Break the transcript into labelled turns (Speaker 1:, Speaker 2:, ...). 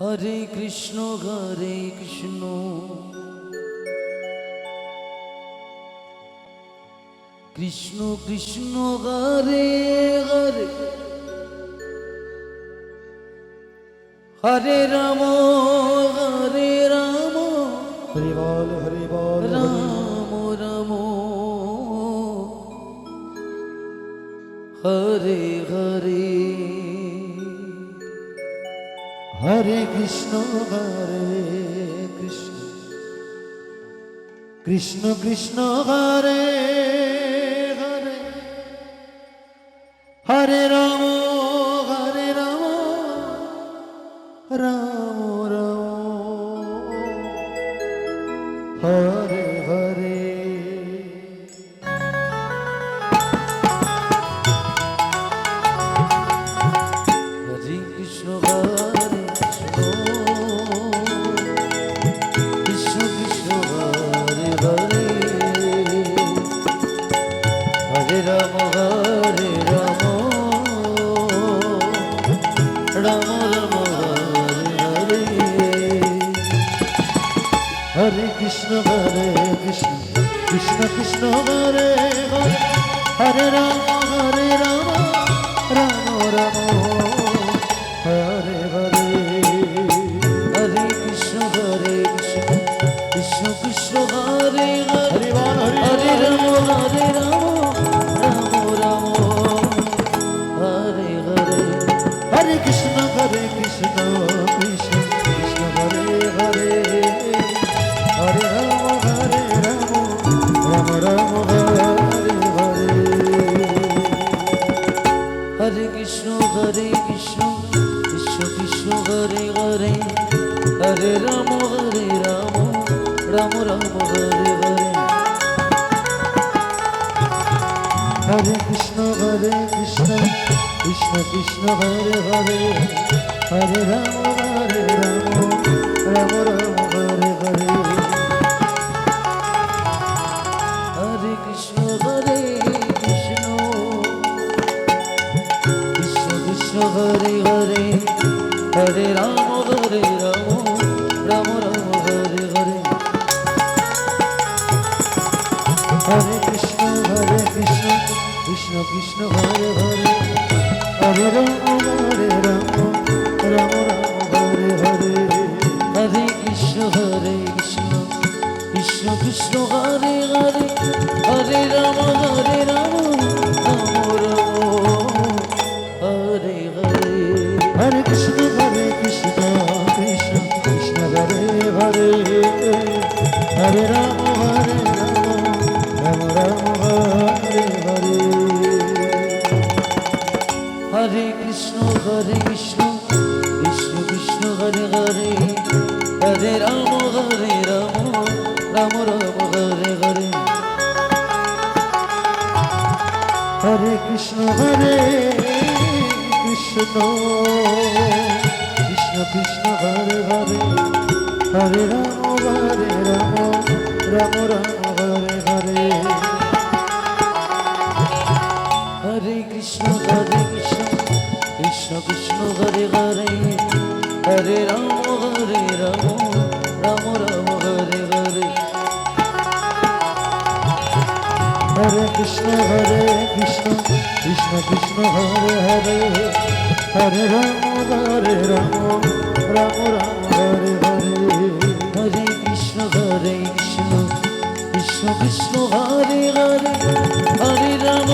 Speaker 1: হরে Krishna Krishna Krishna Krishna Hare Hare Hare Ram হরে Ram
Speaker 2: Hari বল
Speaker 1: Ram Ram Hare Hare
Speaker 2: Hare Krishna Krishna Krishna Hare Hare Hare Ram Ram Ram Hare Hare
Speaker 1: Hare Krishna হরে Krishna Krishna Hare Hare Hare Ram Ram Ram Hare Hare
Speaker 2: Hare Krishna Krishna Krishna Krishna Hare Hare Hare Ram Ram Ram Hare Hare
Speaker 1: Hare Krishna Krishna Krishna Hare Hare Hare Ram Ram Ram Hare Hare
Speaker 2: Hare Krishna Krishna Krishna Hare Hare Hare Ram Ram Ram Hare Hare
Speaker 1: Hare Krishna Krishna Krishna Krishna Hare Hare Hare Ram Ram Ram Hare Hare
Speaker 2: Hare Krishna Krishna Krishna Krishna Hare Hare Hare Ram Ram Ram Hare Hare
Speaker 1: Hare Krishna Krishna Krishna Krishna Hare Hare Hare Ram Ram Ram Hare Hare
Speaker 2: Hare Krishna Krishna Krishna Krishna Hare Hare Hare Ram Ram Ram Hare Hare
Speaker 1: Hare Krishna Krishna Krishna Krishna Hare Hare Hare Ram Ram Hare Hare
Speaker 2: Hare Krishna Krishna Krishna Krishna Hare Hare Hare Ram Ram Ram Hare Hare
Speaker 1: Hare Krishna Krishna Krishna Krishna Hare Hare Hare Ram Ram Ram Hare Hare
Speaker 2: Hare Krishna Krishna Krishna Krishna Hare Hare Hare Ram Ram Ram Hare Hare
Speaker 1: Hare Krishna Krishna Krishna Krishna Hare Hare Hare Ram Ram Ram Hare Hare
Speaker 2: Hare Krishna Krishna Krishna Krishna Hare Hare Hare Ram Ram Ram Hare Hare
Speaker 1: Hare Krishna Krishna Krishna Krishna Hare Hare Hare Ram